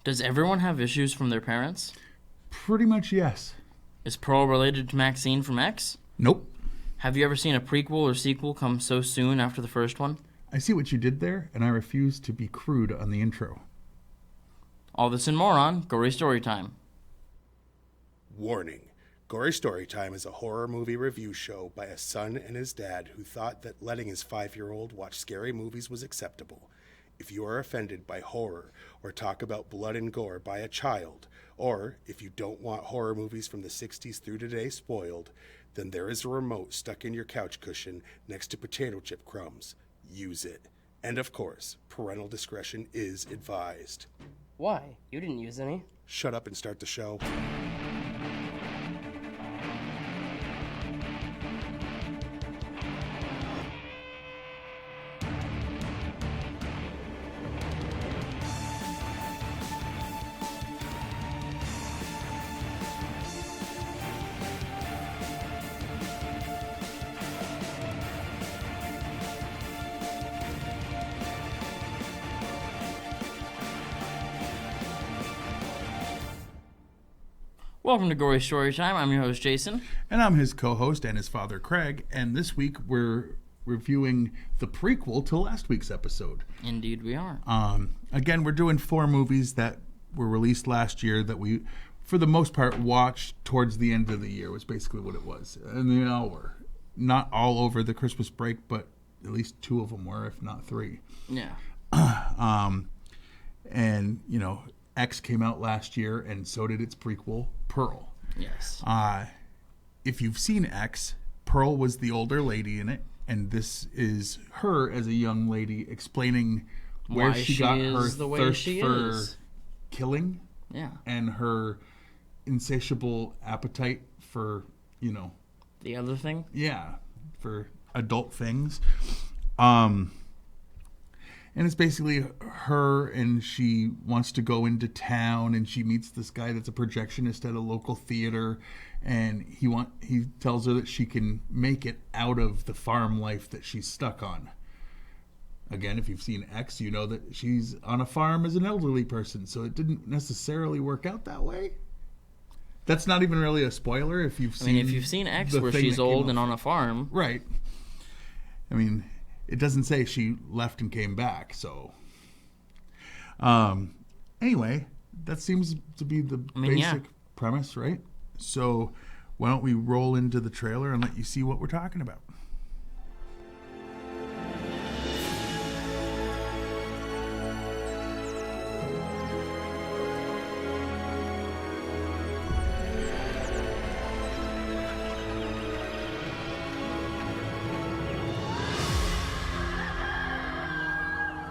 Does everyone have issues from their parents? Pretty much, yes. Is Pearl related to Maxine from X? Nope. Have you ever seen a prequel or sequel come so soon after the first one? I see what you did there, and I refuse to be crude on the intro. All this and more on Gory Storytime. Warning. Gory Storytime is a horror movie review show by a son and his dad who thought that letting his 5-year-old watch scary movies was acceptable. If you are offended by horror or talk about blood and gore by a child, or if you don't want horror movies from the 60s through today spoiled, then there is a remote stuck in your couch cushion next to potato chip crumbs. Use it. And of course, parental discretion is advised. Why? You didn't use any. Shut up and start the show. Welcome to Gory Storytime. I'm your host, Jason. And I'm his co-host and his father, Craig. And this week we're reviewing the prequel to last week's episode. Indeed we are. Again, we're doing 4 movies that were released last year that we, for the most part, watched towards the end of the year, was basically what it was. And they all were. Not all over the Christmas break, but at least 2 of them were, if not 3. Yeah. And, you know, X came out last year, and so did its prequel, Pearl. Yes. If you've seen X, Pearl was the older lady in it, and this is her as a young lady explaining where Why she got is her the way thirst she for is. killing, Yeah. and her insatiable appetite for, you know, The other thing? yeah, for adult things. And it's basically her, and she wants to go into town, and she meets this guy that's a projectionist at a local theater, and he tells her that she can make it out of the farm life that she's stuck on. Again, if you've seen X, you know that she's on a farm as an elderly person, so it didn't necessarily work out that way. That's not even really a spoiler if you've seen. if you've seen X the where thing she's that came old up. and on a farm. Right. I mean, it doesn't say she left and came back, so. Anyway, that seems to be the basic premise, right? So why don't we roll into the trailer and let you see what we're talking about.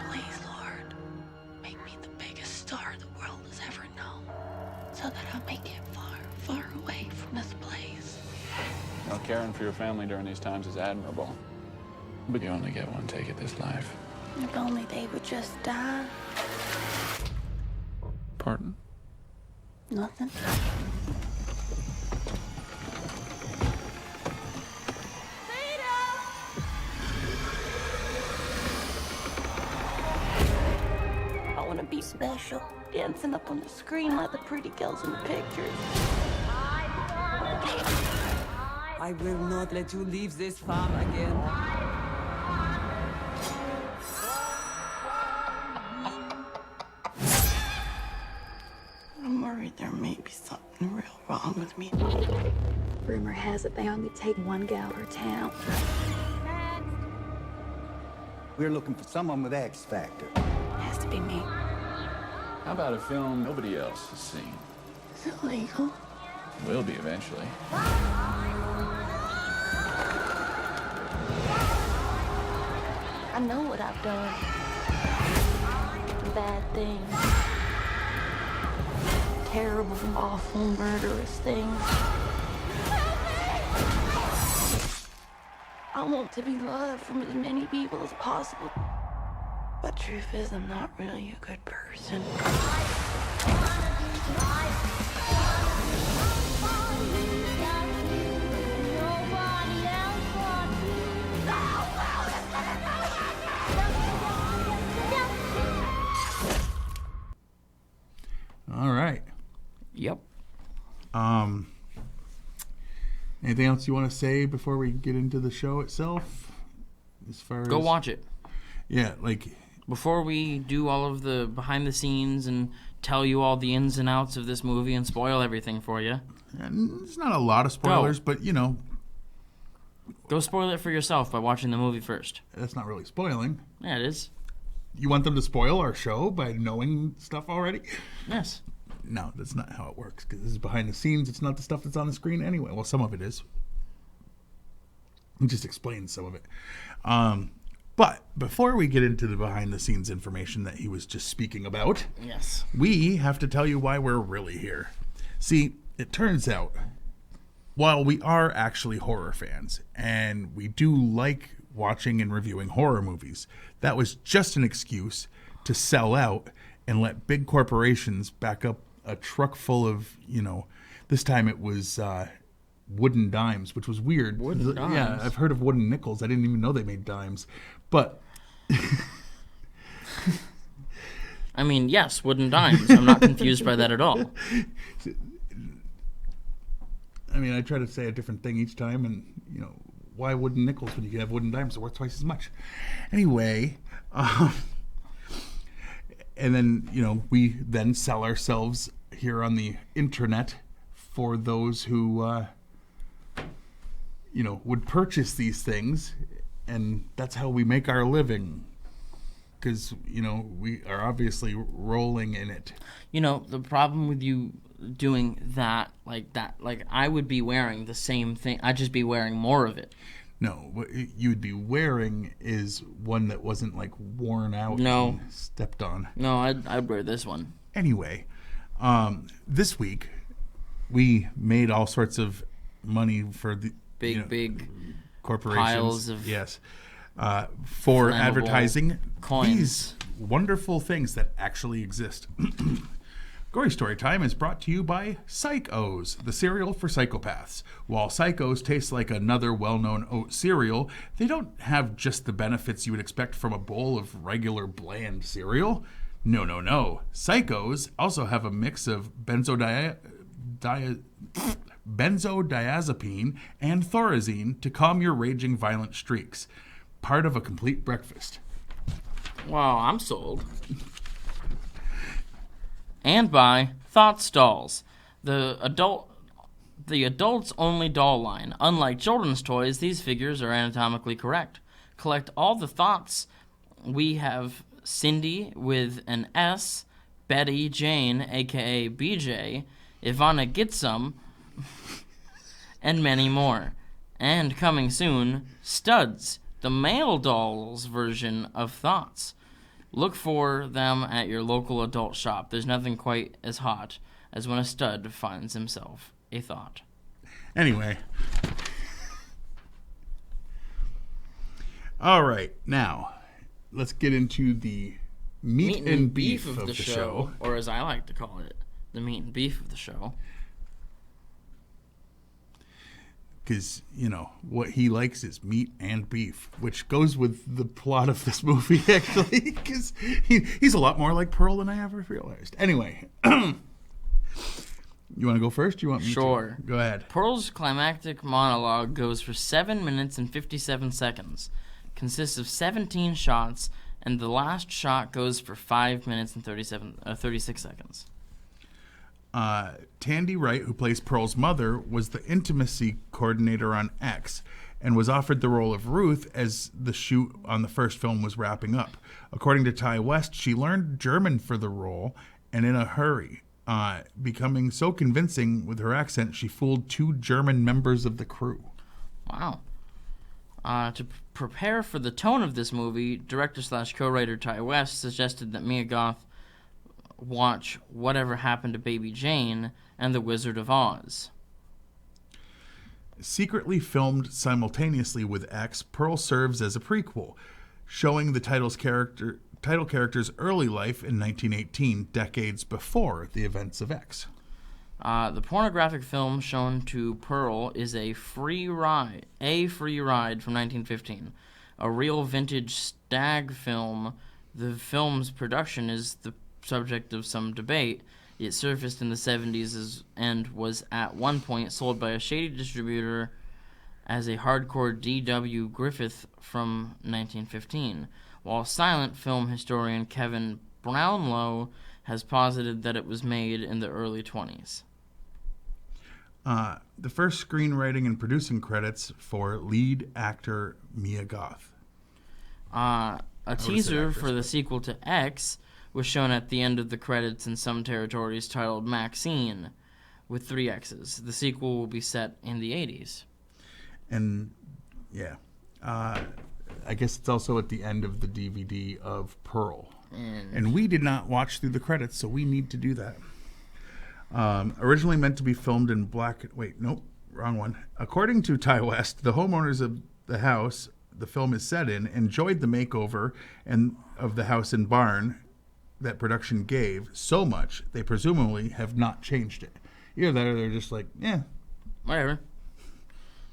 Please, Lord, make me the biggest star the world has ever known, so that I'll make it far, far away from this place. Now, caring for your family during these times is admirable. But you only get one take at this life. If only they would just die. Pardon? Nothing. I want to be special, dancing up on the screen like the pretty girls in the pictures. I will not let you leave this farm again. I'm worried there may be something real wrong with me. Rumor has it they only take one gal per town. We're looking for someone with X Factor. Has to be me. How about a film nobody else has seen? Is it legal? Will be eventually. I know what I've done. Bad things. Terrible, awful, murderous things. I want to be loved from as many people as possible. But truth is, I'm not really a good person. Anything else you want to say before we get into the show itself? As far Go as, watch it. Yeah, like Before we do all of the behind the scenes and tell you all the ins and outs of this movie and spoil everything for you, it's not a lot of spoilers, but go spoil it for yourself by watching the movie first. that's not really spoiling. Yeah, it is. You want them to spoil our show by knowing stuff already? Yes. No, that's not how it works, because this is behind the scenes. It's not the stuff that's on the screen anyway. Well, some of it is. It just explains some of it. But before we get into the behind the scenes information that he was just speaking about, Yes. we have to tell you why we're really here. See, it turns out, while we are actually horror fans, and we do like watching and reviewing horror movies, that was just an excuse to sell out and let big corporations back up a truck full of, this time it was wooden dimes, which was weird. Wooden dimes? Yeah, I've heard of wooden nickels. I didn't even know they made dimes. But I mean, yes, wooden dimes. I'm not confused by that at all. I mean, I try to say a different thing each time, and, why wooden nickels when you can have wooden dimes that worth twice as much? Anyway, and then, we then sell ourselves here on the internet for those who, would purchase these things, and that's how we make our living. Because, we are obviously rolling in it. The problem with you doing that, like I would be wearing the same thing. I'd just be wearing more of it. No, what you would be wearing is one that wasn't, worn out No. and stepped on. No, I'd wear this one. Anyway, this week, we made all sorts of money for the Big corporations. piles of yes. For flammable advertising coins. these wonderful things that actually exist. Gory Story Time is brought to you by Psychos, the cereal for psychopaths. While Psychos tastes like another well-known oat cereal, they don't have just the benefits you would expect from a bowl of regular bland cereal. No. Psychos also have a mix of benzodiazepine and thorazine to calm your raging violent streaks. Part of a complete breakfast. Wow, I'm sold. And by Thought Stalls, the adults only doll line. Unlike children's toys, these figures are anatomically correct. Collect all the thoughts. We have Cindy with an S, Betty Jane, aka BJ, Ivana Gitsum, and many more. And coming soon, Studs, the male doll's version of Thoughts. Look for them at your local adult shop. There's nothing quite as hot as when a stud finds himself a thought. Anyway. All right. Now, let's get into the meat and beef of the show. Or as I like to call it, the meat and beef of the show. Because, what he likes is meat and beef, which goes with the plot of this movie, actually, because he's a lot more like Pearl than I ever realized. Anyway, you want to go first? You want me Sure. to? Go ahead. Pearl's climactic monologue goes for 7 minutes and 57 seconds, consists of 17 shots, and the last shot goes for 5 minutes and 36 seconds. Tandy Wright, who plays Pearl's mother, was the intimacy coordinator on X and was offered the role of Ruth as the shoot on the first film was wrapping up. According to Ty West, she learned German for the role and in a hurry, becoming so convincing with her accent she fooled 2 German members of the crew. Wow. To prepare for the tone of this movie, director/co-writer Ty West suggested that Mia Goth watch Whatever Happened to Baby Jane and The Wizard of Oz. Secretly filmed simultaneously with X, Pearl serves as a prequel, showing the title character's early life in 1918, decades before the events of X. The pornographic film shown to Pearl is a free ride from 1915, a real vintage stag film. The film's production is the subject of some debate, It surfaced in the 70s and was at one point sold by a shady distributor as a hardcore D.W. Griffith from 1915, while silent film historian Kevin Brownlow has posited that it was made in the early 20s. The first screenwriting and producing credits for lead actor Mia Goth. A teaser for the sequel to X was shown at the end of the credits in some territories titled Maxine, with 3 X's. The sequel will be set in the 80s. And, yeah. I guess it's also at the end of the DVD of Pearl. And we did not watch through the credits, so we need to do that. Originally meant to be filmed in black... Wait, nope, wrong one. According to Ty West, the homeowners of the house the film is set in enjoyed the makeover and of the house and barn that production gave so much they presumably have not changed it. Either that or they're just like, yeah. Whatever.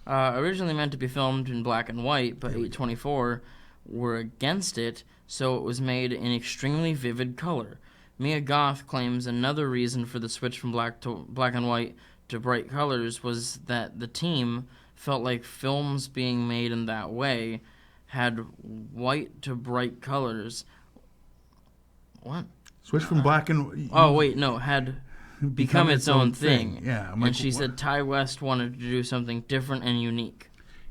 Originally meant to be filmed in black and white, but 824 were against it, so it was made in extremely vivid color. Mia Goth claims another reason for the switch from black and white to bright colors was that the team felt like films being made in that way had white to bright colors. What? Switch from black and... Oh, wait, no, had become its own thing. Yeah. And she said Ty West wanted to do something different and unique.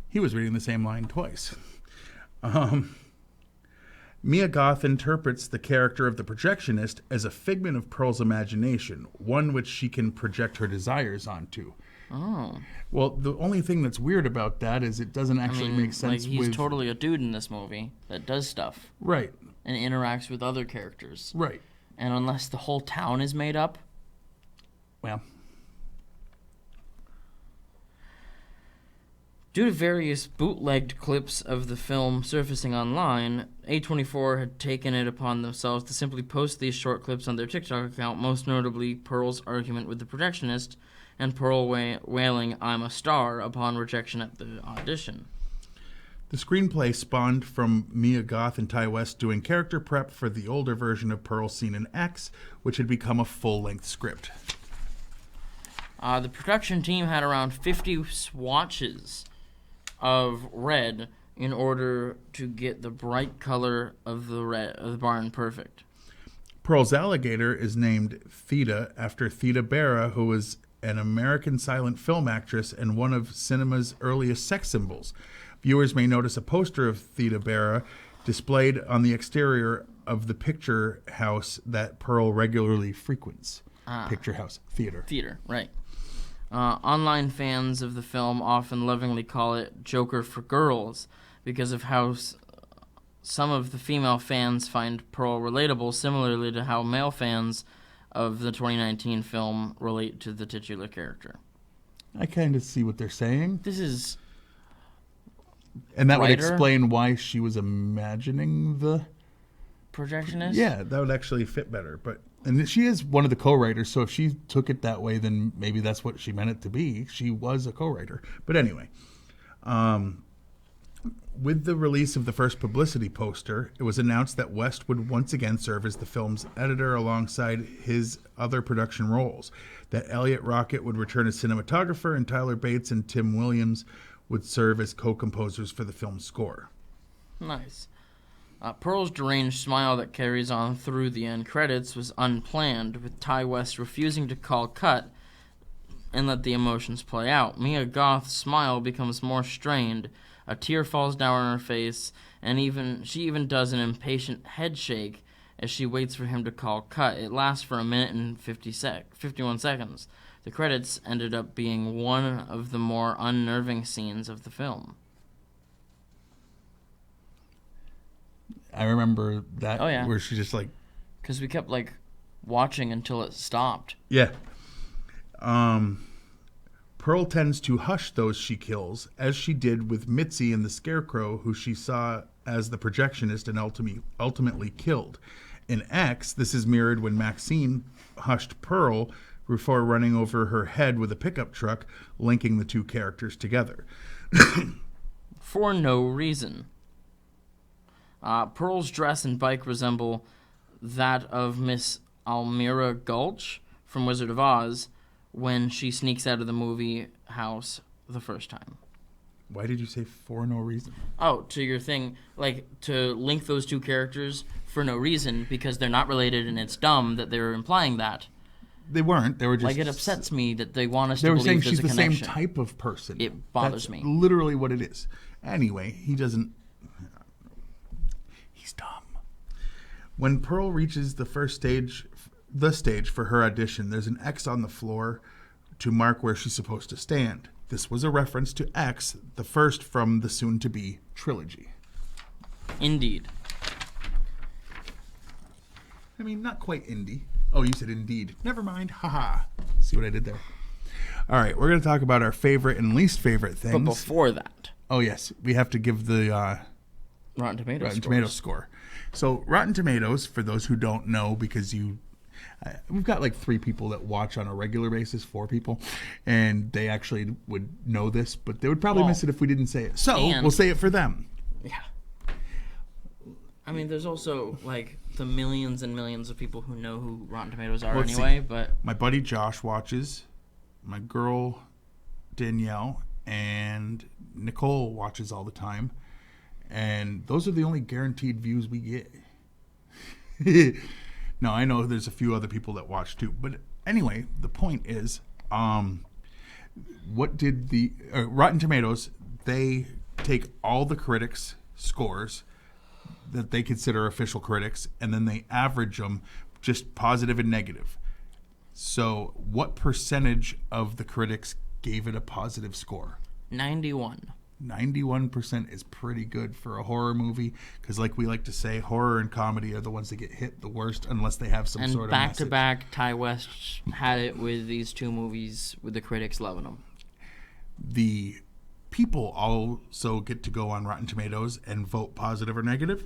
He was reading the same line twice. Mia Goth interprets the character of the projectionist as a figment of Pearl's imagination, one which she can project her desires onto. Oh. Well, the only thing that's weird about that is it doesn't actually make sense. Like he's totally a dude in this movie that does stuff. Right. And interacts with other characters. Right. And unless the whole town is made up. Well. Due to various bootlegged clips of the film surfacing online, A24 had taken it upon themselves to simply post these short clips on their TikTok account, most notably Pearl's argument with the projectionist and Pearl wailing, "I'm a star," upon rejection at the audition. The screenplay spawned from Mia Goth and Ty West doing character prep for the older version of Pearl scene in X, which had become a full-length script. The production team had around 50 swatches of red in order to get the bright color of the barn perfect. Pearl's alligator is named Theda after Theda Bara, who was an American silent film actress and one of cinema's earliest sex symbols. Viewers may notice a poster of Theda Bara displayed on the exterior of the picture house that Pearl regularly frequents. Picture house, theater. Theater, right. Online fans of the film often lovingly call it Joker for girls because of how some of the female fans find Pearl relatable, similarly to how male fans of the 2019 film relate to the titular character. I kind of see what they're saying. This is... And that writer? would explain why she was imagining the... projectionist? Yeah, that would actually fit better. And she is one of the co-writers, so if she took it that way, then maybe that's what she meant it to be. She was a co-writer. But anyway, with the release of the first publicity poster, it was announced that West would once again serve as the film's editor alongside his other production roles, that Elliot Rocket would return as cinematographer, and Tyler Bates and Tim Williams would serve as co-composers for the film's score. Nice. Pearl's deranged smile that carries on through the end credits was unplanned, with Ty West refusing to call cut and let the emotions play out. Mia Goth's smile becomes more strained. A tear falls down on her face, and she even does an impatient head shake as she waits for him to call cut. It lasts for a minute and 51 seconds. The credits ended up being one of the more unnerving scenes of the film. I remember that. Oh, yeah. Where she just like... Because we kept watching until it stopped. Yeah. Pearl tends to hush those she kills, as she did with Mitzi and the Scarecrow, who she saw as the projectionist and ultimately killed. In X, this is mirrored when Maxine hushed Pearl before running over her head with a pickup truck, linking the two characters together. For no reason. Pearl's dress and bike resemble that of Miss Almira Gulch from Wizard of Oz when she sneaks out of the movie house the first time. Why did you say for no reason? Oh, to your thing, like to link those two characters for no reason because they're not related and it's dumb that they're implying that. They weren't. They were just... Like, it upsets me that they want us to They were believe saying there's she's a the connection. same type of person. It bothers That's me. literally what it is. Anyway, he doesn't... He's dumb. When Pearl reaches the stage for her audition, there's an X on the floor to mark where she's supposed to stand. This was a reference to X, the first from the soon-to-be trilogy. Indeed. I mean, not quite indie. Oh, you said indeed. Never mind. Haha. See what I did there? All right, we're going to talk about our favorite and least favorite things. But before that... Oh, yes. We have to give the Rotten Tomatoes score. So, Rotten Tomatoes, for those who don't know, because we've got like 3 people that watch on a regular basis, 4 people, and they actually would know this, but they would probably miss it if we didn't say it. So, we'll say it for them. Yeah. I mean, there's also, like, the millions and millions of people who know who Rotten Tomatoes are anyway, but... My buddy Josh watches, my girl Danielle, and Nicole watches all the time, and those are the only guaranteed views we get. No, I know there's a few other people that watch too, but anyway, the point is, what did the Rotten Tomatoes, they take all the critics' scores that they consider official critics, and then they average them, just positive and negative. So what percentage of the critics gave it a positive score? 91. 91% is pretty good for a horror movie, because like we like to say, horror and comedy are the ones that get hit the worst unless they have some sort of message. And back-to-back, Ty West had it with these 2 movies with the critics loving them. The people also get to go on Rotten Tomatoes and vote positive or negative.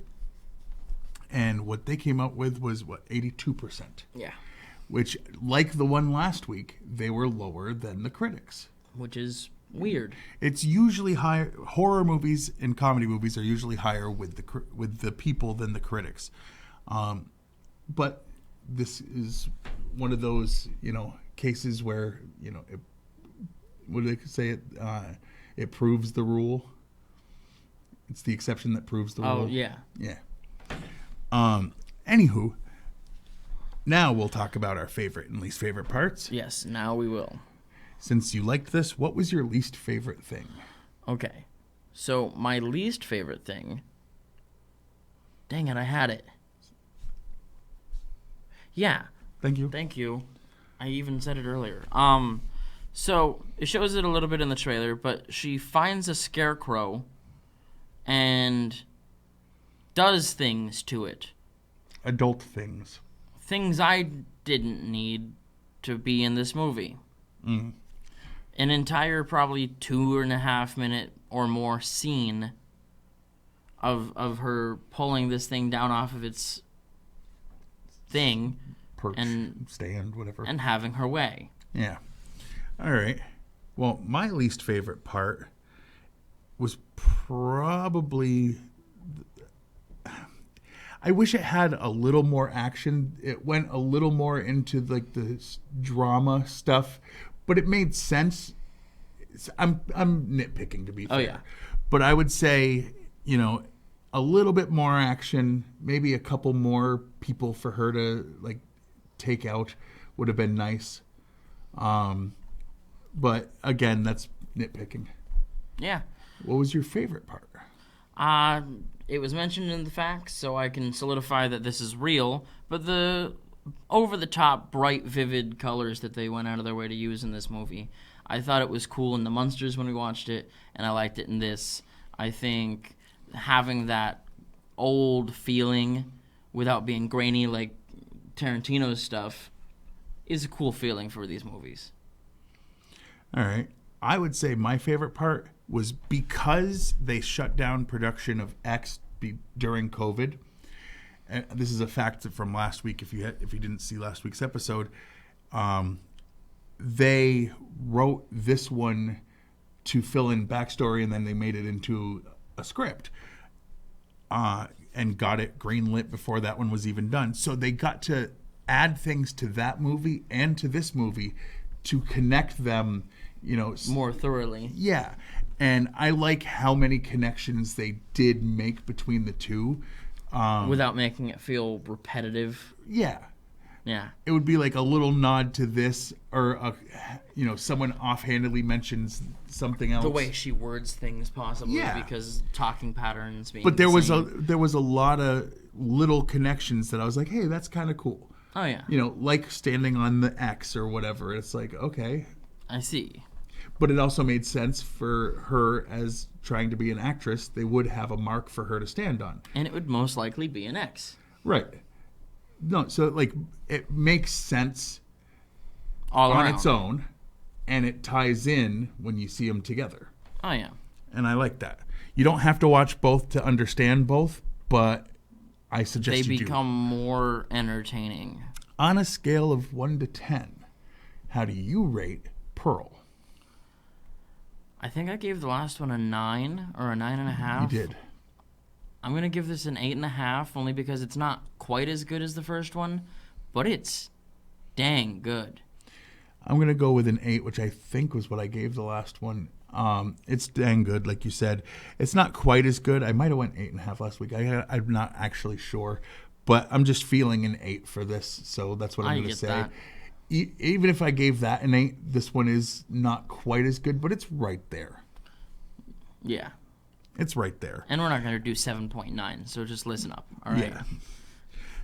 And what they came up with was, 82%? Yeah. Which, like the one last week, they were lower than the critics. Which is weird. It's usually higher. Horror movies and comedy movies are usually higher with the people than the critics. But this is one of those, cases where, what do they say? It proves the rule. It's the exception that proves the rule. Oh, yeah. Yeah. Anywho, now we'll talk about our favorite and least favorite parts. Yes, now we will. Since you liked this, what was your least favorite thing? Okay. So, my least favorite thing... Dang it, I had it. Yeah. Thank you. Thank you. I even said it earlier. So, it shows it a little bit in the trailer, but she finds a scarecrow and does things to it. Adult things. Things I didn't need to be in this movie. Mm. An entire probably 2.5 minute or more scene of her pulling this thing down off of its thing. Perch, and stand, whatever. And having her way. Yeah. All right. Well, my least favorite part was probably... I wish it had a little more action. It went a little more into like the drama stuff, but it made sense. I'm nitpicking, to be fair. Oh, yeah. But I would say, a little bit more action, maybe a couple more people for her to like take out would have been nice. But again, that's nitpicking. Yeah. What was your favorite part? It was mentioned in the facts, so I can solidify that this is real, but the over-the-top, bright, vivid colors that they went out of their way to use in this movie, I thought it was cool in The Munsters when we watched it, and I liked it in this. I think having that old feeling without being grainy like Tarantino's stuff is a cool feeling for these movies. All right. I would say my favorite part was because they shut down production of X during COVID. And this is a fact from last week. If you didn't see last week's episode, they wrote this one to fill in backstory, and then they made it into a script, and got it greenlit before that one was even done. So they got to add things to that movie and to this movie to connect them, more thoroughly. Yeah. And I like how many connections they did make between the two. Without making it feel repetitive. Yeah. Yeah. It would be like a little nod to this, or someone offhandedly mentions something else. The way she words things, possibly, Yeah. because talking patterns being But there the was same. there was a lot of little connections that I was like, hey, that's kind of cool. Oh, yeah. Like standing on the X or whatever. It's like, okay. I see. But it also made sense for her as trying to be an actress. They would have a mark for her to stand on. And it would most likely be an X. Right. No, so it makes sense all on around. Its own, and it ties in when you see them together. Oh, yeah. And I like that. You don't have to watch both to understand both, but I suggest they you do. become more entertaining. On a scale of 1 to 10, how do you rate Pearl? I think I gave the last one a 9 or a 9.5. You did. I'm going to give this an 8.5 only because it's not quite as good as the first one, but it's dang good. I'm going to go with an 8, which I think was what I gave the last one. It's dang good, like you said. It's not quite as good. I might have went 8.5 last week. I'm not actually sure, but I'm just feeling an 8 for this, so that's what I'm going to say. That. Even if I gave that an 8, this one is not quite as good, but it's right there. Yeah. It's right there. And we're not going to do 7.9, so just listen up. All right. Yeah.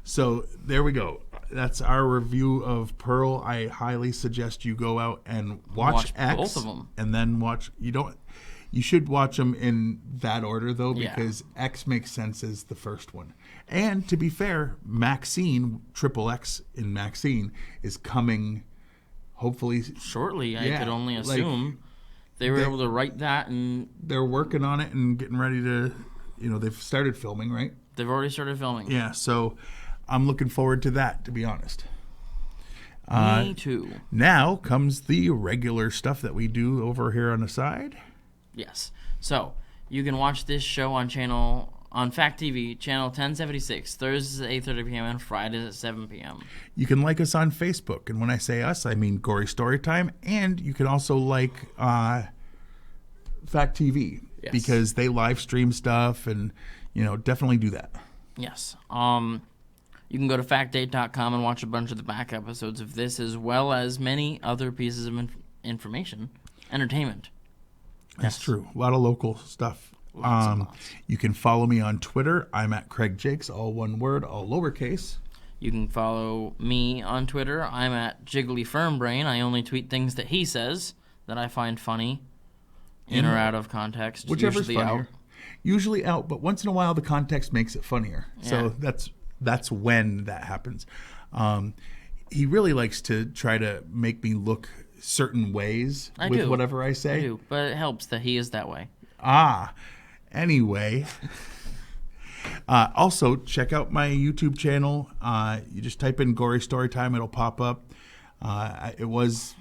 So there we go. That's our review of Pearl. I highly suggest you go out and watch X, both of them, and then watch. You should watch them in that order though, because X makes sense as the first one. And to be fair, Maxine, Triple X in Maxine, is coming. Hopefully shortly. I could only assume. They were able to write that, and they're working on it and getting ready to. They've started filming, right? They've already started filming. Yeah, so I'm looking forward to that, to be honest. Me too. Now comes the regular stuff that we do over here on the side. Yes. So you can watch this show on Fact TV, channel 1076, Thursdays at 8:30 p.m. and Fridays at 7 p.m. You can like us on Facebook, and when I say us, I mean Gory Storytime, and you can also like Fact TV, because they live stream stuff, and definitely do that. Yes. You can go to factdate.com and watch a bunch of the back episodes of this, as well as many other pieces of information, entertainment. That's true. A lot of local stuff. You can follow me on Twitter. I'm at Craig Jakes, all one word, all lowercase. You can follow me on Twitter. I'm at Jiggly Firmbrain. I only tweet things that he says that I find funny, in or out of context. Whichever's usually funnier. Usually out, but once in a while the context makes it funnier. Yeah. So that's when that happens. He really likes to try to make me look certain ways with whatever I say. I do, but it helps that he is that way. Anyway. Also, check out my YouTube channel. You just type in Gory Storytime, it'll pop up. It was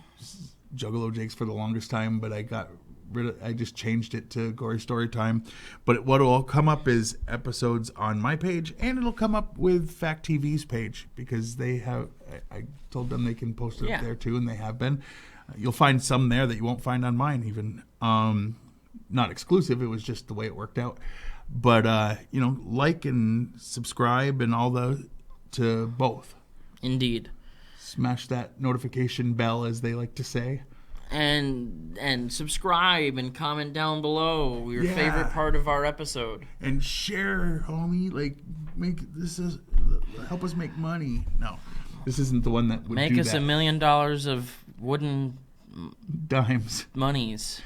Juggalo Jakes for the longest time, but I just changed it to Gory Storytime. But what will come up is episodes on my page, and it'll come up with Fact TV's page, because they have. I told them they can post it up there too, and they have been. You'll find some there that you won't find on mine even. Not exclusive. It was just the way it worked out. But like and subscribe and all to both. Indeed. Smash that notification bell, as they like to say. And subscribe and comment down below your favorite part of our episode. And share, homie. Help us make money. No, this isn't the one that would make do us that. $1 million of wooden dimes. Monies.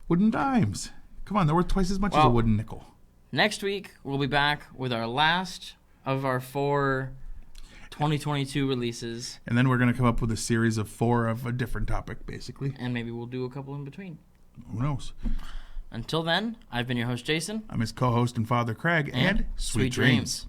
Wooden dimes. Come on, they're worth twice as much as a wooden nickel. Next week, we'll be back with our last of our 4 2022 releases. And then we're going to come up with a series of 4 of a different topic, basically. And maybe we'll do a couple in between. Who knows? Until then, I've been your host, Jason. I'm his co-host and father, Craig. And sweet dreams.